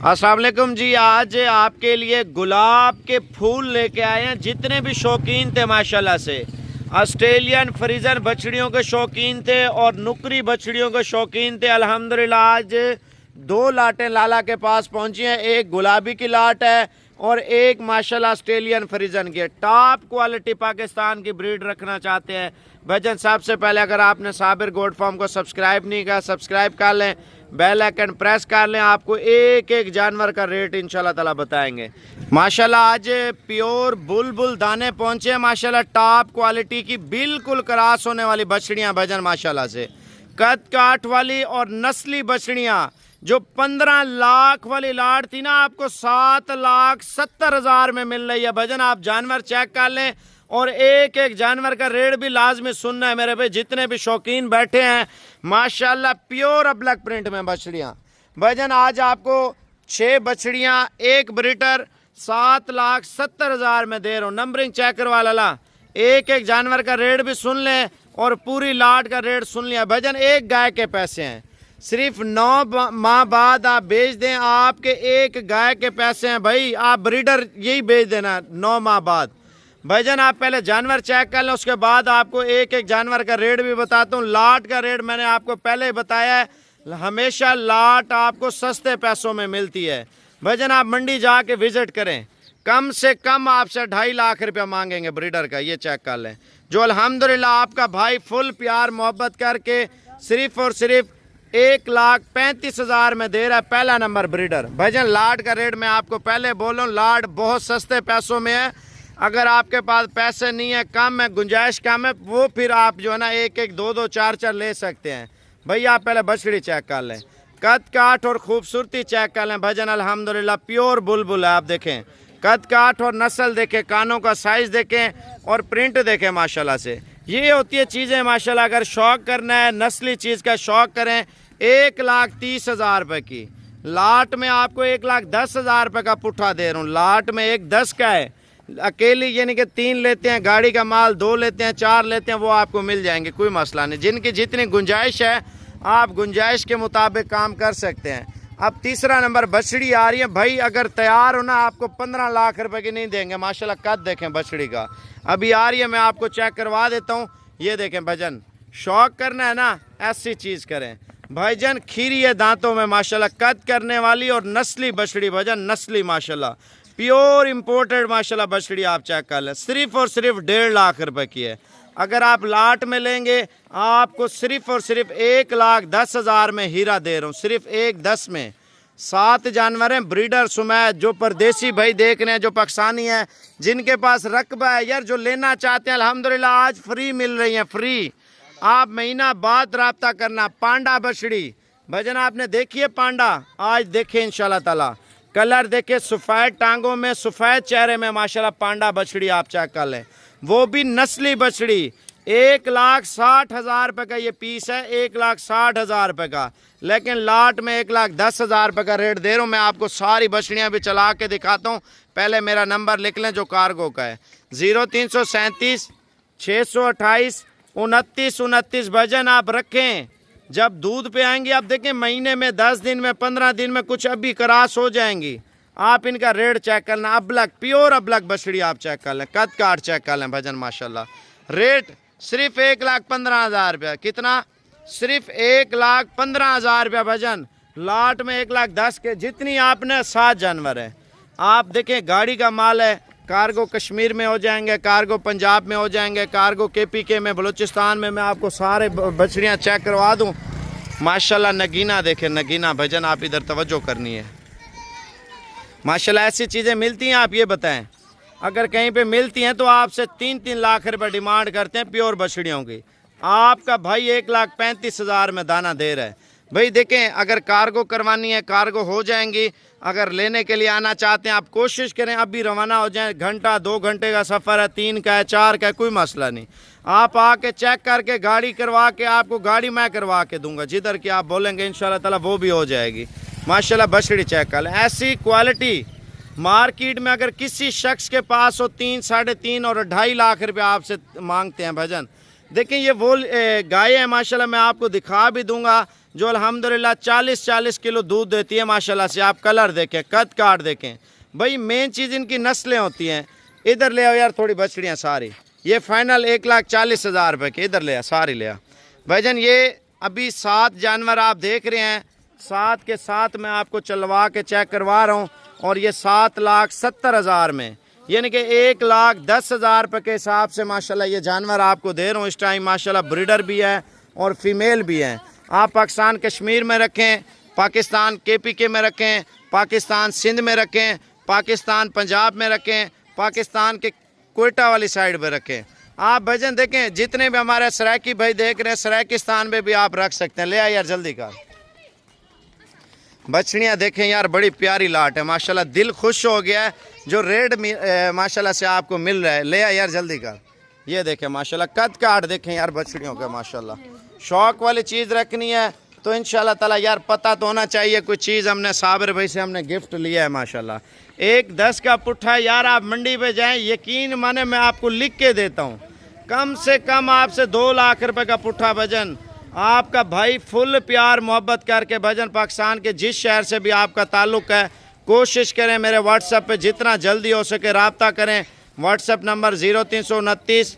अस्सलाम वालेकुम जी। आज आपके लिए गुलाब के फूल लेके आए हैं। जितने भी शौकीन थे माशाल्लाह से, ऑस्ट्रेलियन फ्रीजन बछड़ियों के शौकीन थे और नुकरी बछड़ियों के शौकीन थे, अल्हम्दुलिल्लाह आज 2 लाटें लाला के पास पहुंची हैं। एक गुलाबी की लाट है और एक माशाल्लाह ऑस्ट्रेलियन फ्रीजन की। टॉप क्वालिटी पाकिस्तान की ब्रीड रखना चाहते हैं भाईजान। सबसे पहले अगर आपने साबिर गोट फार्म को सब्सक्राइब नहीं किया, सब्सक्राइब कर लें, बेल आइकन प्रेस कर लें। आपको एक एक जानवर का रेट इंशाल्लाह ताला बताएंगे। माशाल्लाह आज प्योर बुलबुल दाने पहुंचे हैं माशाल्लाह, टॉप क्वालिटी की बिल्कुल क्रॉस होने वाली बछड़ियां भजन माशाल्लाह से, कद काठ वाली और नस्ली बछड़ियां। जो 15 लाख वाली लाट थी ना, आपको 7,70,000 में मिल रही है भजन। आप जानवर चेक कर लें और एक एक जानवर का रेट भी लाजमी सुनना है मेरे भाई। जितने भी शौकीन बैठे हैं माशाल्लाह, प्योर अबलक प्रिंट में बछड़ियाँ भजन। आज आपको 6 बछड़ियाँ, एक ब्रीडर 7,70,000 में दे रहा हूँ। नंबरिंग चेक करवा ला, एक एक जानवर का रेट भी सुन लें और पूरी लाट का रेट सुन लिया भजन। एक गाय के पैसे हैं, सिर्फ 9 माह बाद आप बेच दें, आपके एक गाय के पैसे हैं भाई। आप ब्रीडर यही बेच देना 9 माह बाद भाईजान। आप पहले जानवर चेक कर लें, उसके बाद आपको एक एक जानवर का रेट भी बताता हूँ। लाट का रेट मैंने आपको पहले ही बताया है, हमेशा लाट आपको सस्ते पैसों में मिलती है भाईजान। आप मंडी जाके विजिट करें, कम से कम आपसे 2.5 लाख रुपया मांगेंगे ब्रीडर का, ये चेक कर लें। जो अल्हम्दुलिल्लाह आपका भाई फुल प्यार मोहब्बत करके सिर्फ और सिर्फ 1,35,000 में दे रहा है, पहला नंबर ब्रीडर भाईजान। लाट का रेट मैं आपको पहले बोलूँ, लाट बहुत सस्ते पैसों में है। अगर आपके पास पैसे नहीं है, कम है, गुंजाइश कम है, वो फिर आप जो है ना एक एक 2-2 4-4 ले सकते हैं भैया। आप पहले बछड़ी चेक कर लें, कद काठ और खूबसूरती चेक कर लें भजन। अल्हम्दुलिल्लाह प्योर बुलबुल है। आप देखें कद काठ और नस्ल देखें, कानों का साइज़ देखें और प्रिंट देखें माशाल्लाह से। ये होती है चीज़ें माशाल्लाह। अगर शौक़ करना है, नस्ली चीज़ का शौक़ करें, 1,30,000 रुपये की लाट में आपको 1,10,000 रुपये का पुट्ठा दे रहा हूँ। लाट में 1,10 का है, अकेली यानी कि 3 लेते हैं, गाड़ी का माल 2 लेते हैं, 4 लेते हैं, वो आपको मिल जाएंगे, कोई मसला नहीं। जिनकी जितनी गुंजाइश है आप गुंजाइश के मुताबिक काम कर सकते हैं। अब तीसरा नंबर बछड़ी आ रही है भाई। अगर तैयार हो ना, आपको 15 लाख रुपए की नहीं देंगे माशाल्लाह। कद देखें बछड़ी का, अभी आ रही है, मैं आपको चेक करवा देता हूँ। ये देखें भजन, शौक करना है ना, ऐसी चीज़ करें भाईजान। खीरी है दांतों में माशाल्लाह, कद करने वाली और नस्ली बछड़ी भजन, नस्ली माशाल्लाह प्योर इंपोर्टेड माशाल्लाह बछड़ी। आप चेक कर लें, सिर्फ और सिर्फ 1.5 लाख रुपए की है। अगर आप लाट में लेंगे, आपको सिर्फ और सिर्फ 1,10,000 में हीरा दे रहा हूँ, सिर्फ 1,10 में। 7 जानवर हैं ब्रीडर सुमैद, जो परदेसी भाई देख रहे हैं, जो पाकिस्तानी हैं, जिनके पास रकबा है यार, जो लेना चाहते हैं अल्हम्दुलिल्लाह आज फ्री मिल रही हैं, फ्री। आप महीना बाद रब्ता करना। पांडा बछड़ी भजन, आपने देखी है पांडा, आज देखे इंशाल्लाह ताला। कलर देखे, सफ़ेद टांगों में, सफ़ेद चेहरे में माशाल्लाह पांडा बछड़ी। आप चेक कर लें, वो भी नस्ली बछड़ी। 1,60,000 रुपये का ये पीस है, 1,60,000 रुपये का। लेकिन लाट में 1,10,000 रुपये का रेट दे रहा हूँ। मैं आपको सारी बछड़ियाँ भी चला के दिखाता हूँ। पहले मेरा नंबर लिख लें जो कार्गो का है, 0337 628 29 29 भजन आप रखें। जब दूध पे आएंगी आप देखें, महीने में 10 दिन में 15 दिन में कुछ अभी क्रॉस हो जाएंगी। आप इनका रेट चेक करना, अबलक प्योर अबलक बछड़ी आप चेक कर लें, कद काठ चेक कर लें भजन माशाल्लाह। रेट सिर्फ 1,15,000 रुपया। कितना? सिर्फ 1,15,000 रुपया भजन। लाट में 1,10 के, जितनी आपने 7 जानवर है। आप देखें गाड़ी का माल है, कार्गो कश्मीर में हो जाएंगे, कार्गो पंजाब में हो जाएंगे, कार्गो KPK में, बलूचिस्तान में। मैं आपको सारे बछड़ियाँ चेक करवा दूँ माशाल्लाह। नगीना देखें, नगीना भजन, आप इधर तवज्जो करनी है माशाल्लाह। ऐसी चीज़ें मिलती हैं, आप ये बताएं। अगर कहीं पे मिलती हैं तो आपसे 3-3 लाख रुपए डिमांड करते हैं प्योर बछड़ियों की। आपका भाई 1,35,000 में दाना दे रहा है भाई। देखें अगर कार्गो करवानी है, कार्गो हो जाएंगी। अगर लेने के लिए आना चाहते हैं, आप कोशिश करें अभी रवाना हो जाएं। घंटा 2 घंटे का सफ़र है, 3 का है, 4 का है, कोई मसला नहीं। आप आके चेक करके गाड़ी करवा के, आपको गाड़ी मैं करवा के दूंगा, जिधर की आप बोलेंगे इंशाल्लाह ताला वो भी हो जाएगी माशाल्लाह। बछड़ी चेक कर लें, ऐसी क्वालिटी मार्केट में अगर किसी शख्स के पास हो 3, 3.5 और 2.5 लाख रुपये आपसे मांगते हैं भजन। देखें ये वो गाय है माशाल्लाह, मैं आपको दिखा भी दूंगा। जो अल्हम्दुलिल्लाह 40-40 किलो दूध देती है माशाल्लाह से। आप कलर देखें, कद काट देखें भाई, मेन चीज़ इनकी नस्लें होती हैं। इधर ले आओ यार थोड़ी बछड़ियाँ सारी, ये फाइनल 1,40,000 रुपये की, इधर ले आ सारी ले आ भाईजान। ये अभी 7 जानवर आप देख रहे हैं, 7 के 7 मैं आपको चलवा के चेक करवा रहा हूँ, और ये 7,70,000 में, यानी कि 1,10,000 रुपये के हिसाब से माशाल्लाह ये जानवर आपको दे रहा हूँ इस टाइम। माशाल्लाह ब्रीडर भी है और फीमेल भी है। आप पाकिस्तान कश्मीर में रखें, पाकिस्तान KPK में रखें, पाकिस्तान सिंध में रखें, पाकिस्तान पंजाब में रखें, पाकिस्तान के कोयटा वाली साइड पे रखें। आप भजन देखें, जितने भी हमारे सराकी भाई देख रहे हैं, सराकिस्तान में भी आप रख सकते हैं। ले आ यार जल्दी का, बछड़ियाँ देखें यार, बड़ी प्यारी लाट है माशाल्लाह, दिल खुश हो गया है जो रेड माशाल्लाह से आपको मिल रहा है। ले आ यार जल्दी का, ये देखें माशाल्लाह, कद काट देखें यार बछड़ियों का माशाल्लाह। शौक वाली चीज़ रखनी है तो इंशाल्लाह ताला यार पता तो होना चाहिए, कोई चीज़ हमने साबिर भाई से हमने गिफ्ट लिया है माशाल्लाह। 1,10 का पुट्ठा यार, आप मंडी पे जाएं, यकीन माने मैं आपको लिख के देता हूँ, कम से कम आपसे 2 लाख रुपए का पुट्ठा भजन आपका भाई फुल प्यार मोहब्बत करके भजन, पाकिस्तान के जिस शहर से भी आपका ताल्लुक़ है, कोशिश करें मेरे व्हाट्सएप पे जितना जल्दी हो सके रब्ता करें। WhatsApp number 0337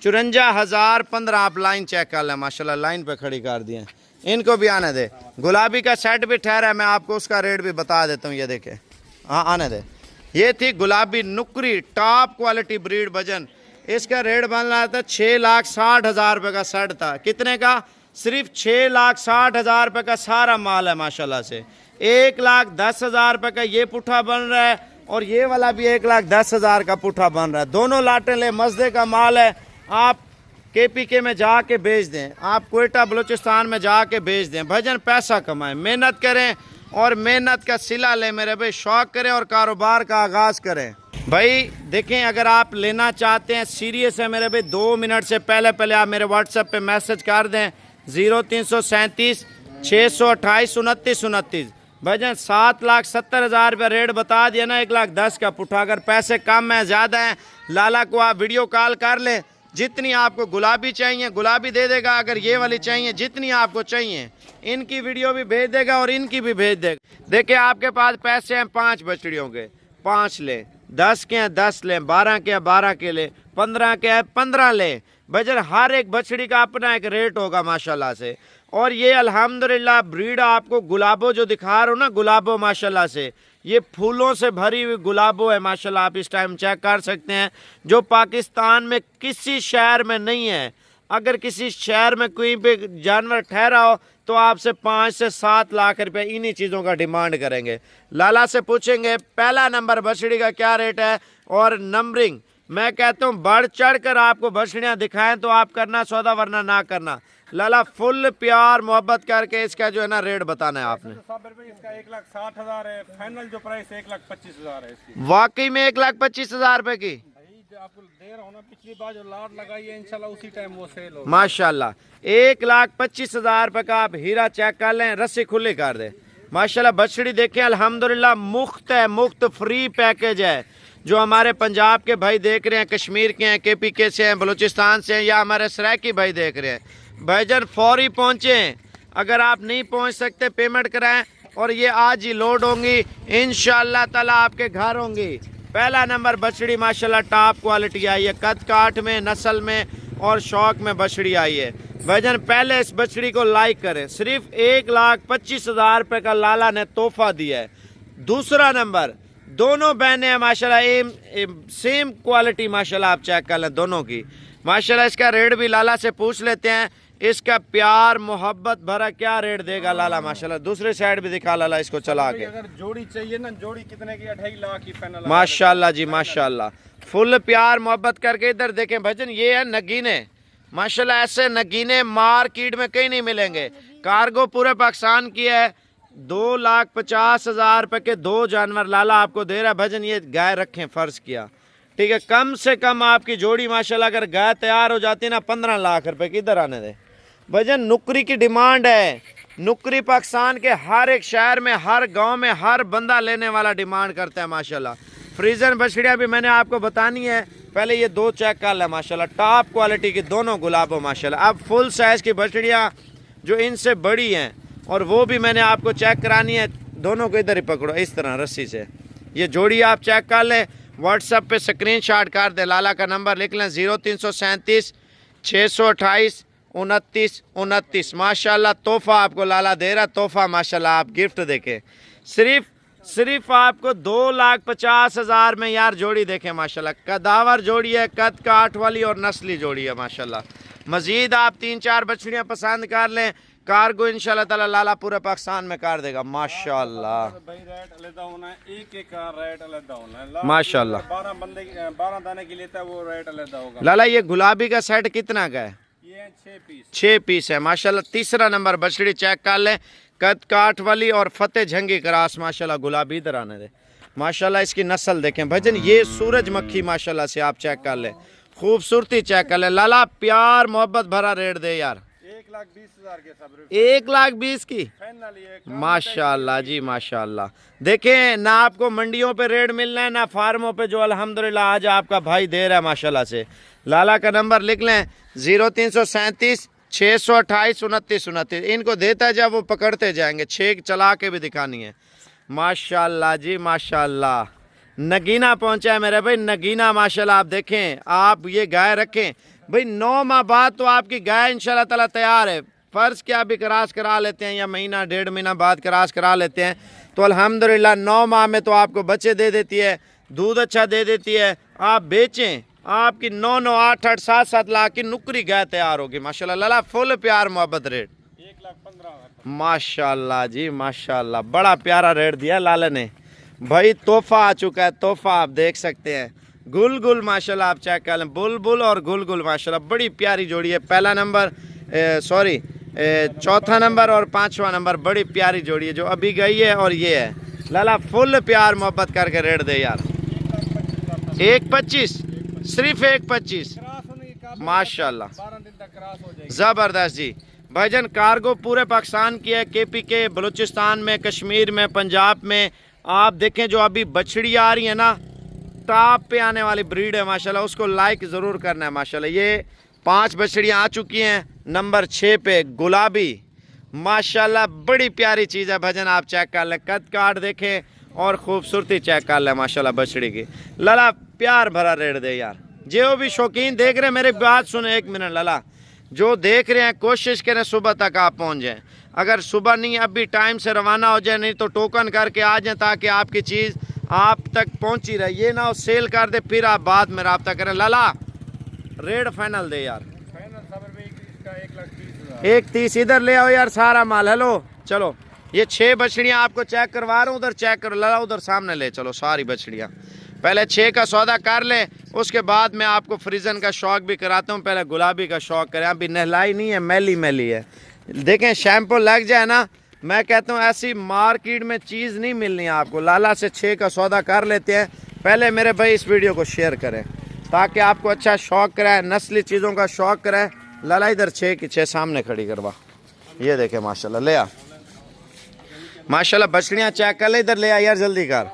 54,015। आप लाइन चेक कर लें माशाल्लाह, लाइन पे खड़ी कर दिए। इनको भी आने दे, गुलाबी का सेट भी ठहरा है, मैं आपको उसका रेट भी बता देता हूँ। ये देखे, हाँ आने दे। ये थी गुलाबी नुकरी टॉप क्वालिटी ब्रीड भजन, इसका रेट बन रहा था 6,60,000 रुपये का सेट था। कितने का? सिर्फ 6,60,000 रुपये का सारा माल है माशाल्लाह से। 1,10,000 रुपये का ये पुट्ठा बन रहा है, और ये वाला भी 1,10,000 का पुट्ठा बन रहा है। दोनों लाटें ले, मज़े का माल है। आप KPK में जाके बेच दें, आप कोयटा बलूचिस्तान में जाके बेच दें भजन, पैसा कमाएं, मेहनत करें और मेहनत का सिला लें मेरे भाई, शौक करें और कारोबार का आगाज़ करें भाई। देखें, अगर आप लेना चाहते हैं, सीरियस है मेरे भाई, 2 मिनट से पहले आप मेरे व्हाट्सएप पे मैसेज कर दें 0337 628 29 29। भजन 7,70,000 रुपये रेट बता दिया ना, 1,10,000 का पुट्ठा। अगर पैसे कम है ज़्यादा है, लाला को आप वीडियो कॉल कर लें, जितनी आपको गुलाबी चाहिए गुलाबी दे देगा, अगर ये वाली चाहिए जितनी आपको चाहिए, इनकी वीडियो भी भेज देगा और इनकी भी भेज देगा। देखिए आपके पास पैसे हैं 5 बछड़ियों के, 5 ले, 10 के हैं 10 ले, 12 के हैं 12 के ले, 15 के हैं 15 ले। भजन हर एक बछड़ी का अपना एक रेट होगा माशाल्लाह से। और ये अल्हम्दुलिल्लाह ब्रीड आपको गुलाबो जो दिखा रहा हूँ ना, गुलाबो माशाल्लाह से, ये फूलों से भरी हुई गुलाबो है माशाल्लाह। आप इस टाइम चेक कर सकते हैं, जो पाकिस्तान में किसी शहर में नहीं है। अगर किसी शहर में कोई भी जानवर ठहरा हो तो आपसे 5 से 7 लाख रुपए इन्हीं चीज़ों का डिमांड करेंगे। लाला से पूछेंगे पहला नंबर बछड़ी का क्या रेट है, और नंबरिंग मैं कहता हूँ बढ़ चढ़ कर आपको बछड़ियाँ दिखाएं तो आप करना सौदा, वरना ना करना। लाला फुल प्यार मोहब्बत करके इसका जो है ना रेट बताना है आपने। इसका 1,60,000 है, फाइनल जो प्राइस 1,25,000 है इसकी। वाकई में 1,25,000 रुपए की आपको दे रहा हूँ ना, पिछली बार जो लाट लगाई है इंशाल्लाह उसी टाइम वो सेल हो माशाल्लाह। 1,25,000 रुपए का आप हीरा चेक कर लें, रस्सी खुली कर दे माशाल्लाह। बछड़ी देखें अल्हम्दुलिल्लाह, मुफ्त है, मुफ्त फ्री पैकेज है। जो हमारे पंजाब के भाई देख रहे हैं, कश्मीर के हैं, KPK से हैं, बलूचिस्तान से हैं, या हमारे सराकी भाई देख रहे हैं, भाईजान फौरी पहुँचें। अगर आप नहीं पहुँच सकते पेमेंट कराएं, और ये आज ही लोड होंगी इंशाअल्लाह ताला, आपके घर होंगी। पहला नंबर बछड़ी माशाल्लाह टॉप क्वालिटी आई है, कद काठ में, नस्ल में और शौक में बछड़ी आई है। भाईजान पहले इस बछड़ी को लाइक करें, सिर्फ 1,25,000 रुपये का लाला ने तोहफा दिया है। दूसरा नंबर, दोनों बहनें हैं माशाल्लाह, सेम क्वालिटी माशाल्लाह, आप चेक कर लें दोनों की माशाल्लाह। इसका रेट भी लाला से पूछ लेते हैं, इसका प्यार मोहब्बत भरा क्या रेट देगा लाला माशाल्लाह। दूसरे साइड भी दिखा लाला इसको चला के। अगर जोड़ी चाहिए ना, जोड़ी कितने की? 2.5 लाख की फाइनल माशाल्लाह जी माशाल्लाह, फुल प्यार मोहब्बत करके। इधर देखें भजन, ये है नगीने माशाल्लाह, ऐसे नगीने मार्केट में कहीं नहीं मिलेंगे। कार्गो पूरे पाकिस्तान की है। 2,50,000 रुपये के 2 जानवर लाला आपको दे रहा है भजन। ये गाय रखें फर्ज किया, ठीक है, कम से कम आपकी जोड़ी माशाल्लाह अगर गाय तैयार हो जाती है ना 15 लाख रुपए की। इधर आने दे भजन, नुकरी की डिमांड है। नुकरी पाकिस्तान के हर एक शहर में, हर गांव में हर बंदा लेने वाला डिमांड करता है माशाल्लाह। फ्रीजन बछड़ियाँ भी मैंने आपको बतानी है, पहले ये दो चेक कर लें माशाल्लाह, टॉप क्वालिटी की दोनों गुलाबों माशाल्लाह। अब फुल साइज़ की बछड़ियाँ जो इनसे बड़ी हैं और वो भी मैंने आपको चेक करानी है, दोनों को इधर ही पकड़ो इस तरह रस्सी से। ये जोड़ी आप चेक कर लें, व्हाट्सएप पे स्क्रीनशॉट कर दें, लाला का नंबर लिख लें 0337 628 29 29। माशाल्लाह तोहफा आपको लाला दे रहा, तोहफा माशाल्लाह आप गिफ्ट देखें। सिर्फ आपको 2,50,000 में यार जोड़ी देखें माशाल्लाह, कदावर जोड़ी है, कद काठ वाली और नस्ली जोड़ी है माशाल्लाह। मजीद आप 3-4 बछड़ियाँ पसंद कर लें, कार्गो इंशाल्लाह ताला लाला पूरे पाकिस्तान में कर देगा माशाल्लाह। भाई रेट अलग होना है, एक का रेट अलग होना है माशाल्लाह। 12 दाने की लेता है वो रेट अलग होगा। लाला ये गुलाबी का सेट कितना का है? ये 6 पीस है माशाल्लाह। तीसरा नंबर बछड़ी चेक कर लें, कद काठ वाली और फतेह झंगी क्रास माशाल्लाह। गुलाबी इधर आने दे माशाल्लाह, इसकी नस्ल देखें भजन, ये सूरजमुखी माशाल्लाह से आप चेक कर लें, खूबसूरती चेक कर लें। लाला प्यार मोहब्बत भरा रेट दे यार, 1,20,000 के सब 1,20,000 की माशाल्लाह जी माशाल्लाह। देखें ना आपको मंडियों पे रेट मिलना है ना फार्मों पे, जो अल्हम्दुलिल्लाह आज आपका भाई दे रहा है माशाल्लाह से। लाला का नंबर लिख लें 0337 628 29 29। इनको देता है जब वो पकड़ते जाएंगे, 6 चला के भी दिखानी है माशाल्लाह जी माशाल्लाह। नगीना पहुंचा है मेरे भाई, नगीना माशाल्लाह। आप देखें, आप ये गाय रखें भाई, 9 माह बाद तो आपकी गाय इंशाल्लाह ताला तैयार है। फ़र्ज़ क्या अभी क्रॉस करा लेते हैं या महीना 1.5 महीना बाद क्रॉस करा लेते हैं तो अल्हम्दुलिल्लाह 9 माह में तो आपको बच्चे दे देती है, दूध अच्छा दे देती है। आप बेचें, आपकी 9-9, 8-8, 7-7 लाख की नुकरी गाय तैयार होगी माशाल्लाह। लाला फुल प्यार मोहब्बत रेट 1,15,000 माशाल्लाह जी माशाल्लाह। बड़ा प्यारा रेट दिया लाला ने भाई, तोहफा आ चुका है, तोहफा आप देख सकते हैं। गुलगुल माशाल्लाह आप चेक कर लें, बुलबुल और गुलगुल माशाल्लाह बड़ी प्यारी जोड़ी है। पहला नंबर चौथा नंबर और 5वां नंबर बड़ी प्यारी जोड़ी है जो अभी गई है, और ये है। लाला फुल प्यार मोहब्बत करके रेट दे यार, 1,25, सिर्फ 1,25 माशाल्लाह। 12 दिन तक क्रॉस हो जाएगी। ज़बरदस्त जी भाईजान। कार्गो पूरे पाकिस्तान की है, KP के, बलूचिस्तान में, कश्मीर में, पंजाब में। आप देखें जो अभी बछड़ी आ रही है ना, टॉप पे आने वाली ब्रीड है माशाल्लाह, उसको लाइक ज़रूर करना है माशाल्लाह। ये 5 बछड़ियाँ आ चुकी हैं, नंबर 6 पे गुलाबी माशाल्लाह, बड़ी प्यारी चीज़ है भजन। आप चेक कर लें, कद काट देखें और खूबसूरती चेक कर लें माशाल्लाह बछड़ी की। लाला प्यार भरा रेट दे यार, जो भी शौकीन देख रहे हैं मेरी बात सुने 1 मिनट। लाला जो देख रहे हैं कोशिश करें सुबह तक आप पहुँच जाएँ, अगर सुबह नहीं अभी टाइम से रवाना हो जाए, नहीं तो टोकन करके आ जाएँ ताकि आपकी चीज़ आप तक पहुंची रहे। ये ना हो सेल कर दे फिर आप बाद में रब्ता करें। लाला रेट फाइनल दे यार, फाइनल सब इसका 1,30,000। 1,30 इधर ले आओ यार सारा माल। हेलो चलो, ये 6 बछड़ियाँ आपको चेक करवा रहा हूँ, उधर चेक करो। लाला उधर सामने ले चलो सारी बछड़ियाँ, पहले 6 का सौदा कर लें, उसके बाद मैं आपको फ्रीजन का शौक भी कराता हूँ। पहले गुलाबी का शौक करें, अभी नहलाई नहीं है, मैली मैली है। देखें शैम्पू लग जाए ना, मैं कहता हूँ ऐसी मार्केट में चीज़ नहीं मिलनी आपको। लाला से 6 का सौदा कर लेते हैं। पहले मेरे भाई इस वीडियो को शेयर करें ताकि आपको अच्छा शौक कराए, नस्ली चीज़ों का शौक कराए। लाला इधर 6 की 6 सामने खड़ी करवा, ये देखे माशाल्लाह। ले आ माशाल्लाह बछड़ियाँ चेक कर ले, इधर ले आ यार जल्दी कर।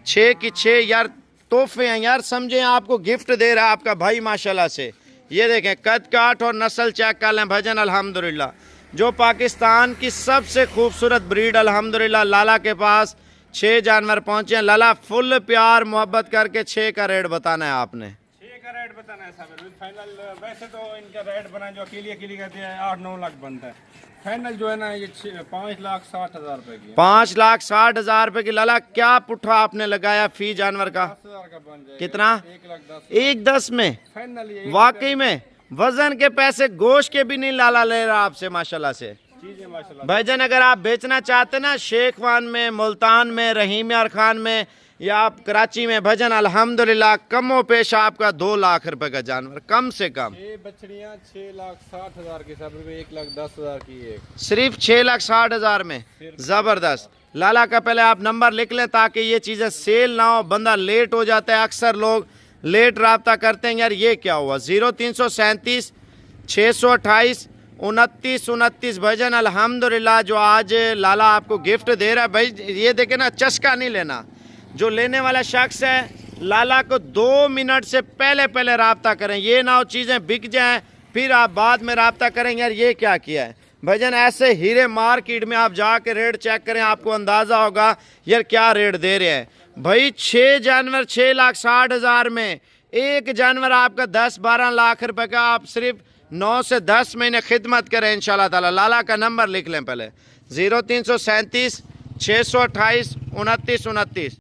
6 की 6 यार, तोहफे हैं यार, समझें आपको गिफ्ट दे रहा है आपका भाई माशाल्लाह से। ये देखें कद काठ और नस्ल चेक कर लें भजन। अल्हम्दुलिल्लाह जो पाकिस्तान की सबसे खूबसूरत ब्रीड अल्हम्दुलिल्लाह लाला के पास 6 जानवर पहुंचे हैं। लाला फुल प्यार मोहब्बत करके 6 का रेट बताना है आपने। 6 का रेट बताना है साहब फाइनल। वैसे तो इनका रेट बना जो अकेली कहते हैं 8-9 लाख बनता है। फाइनल जो है ना ये 5,60,000 रुपए की, 5,60,000 रुपए की। लाला क्या पुट्ठा आपने लगाया फी जानवर का? 10,000 का बन जाएगा। कितना? 1,10,000 1,10 में फाइनल। ये वाकई में वजन के पैसे गोश्त के भी नहीं लाला ले रहा आपसे माशाल्लाह से। चीजें माशाल्लाह। भाईजान अगर आप बेचना चाहते ना शेखवान में, मुल्तान में, रहीम यार खान में या आप कराची में, भजन अल्हम्दुलिल्लाह कमो पेश आपका 2 लाख रुपए का जानवर कम से कम। 6 बछड़ियाँ 6,60,000 की सब रुपए, 1,10,000 की एक, सिर्फ 6,60,000 में। ज़बरदस्त। लाला का पहले आप नंबर लिख लें ताकि ये चीज़ें सेल ना हो, बंदा लेट हो जाता है। अक्सर लोग लेट रब्ता करते हैं यार ये क्या हुआ। 0337 628 29 29 भजन अल्हम्दुलिल्लाह जो आज लाला आपको गिफ्ट दे रहा है। भाई ये देखे ना, चस्का नहीं लेना। जो लेने वाला शख्स है लाला को 2 मिनट से पहले रब्ता करें। ये ना हो चीज़ें बिक जाएं फिर आप बाद में रब्ता करेंगे यार ये क्या किया है। भाईजान ऐसे हीरे मार्केट में आप जाके रेट चेक करें, आपको अंदाज़ा होगा यार क्या रेट दे रहे हैं। भाई 6 जानवर 6,60,000 में, एक जानवर आपका 10-12 लाख रुपए का। आप सिर्फ 9 से 10 महीने खिदमत करें इंशाल्लाह ताला। लाला का नंबर लिख लें पहले 0337 628 29 29।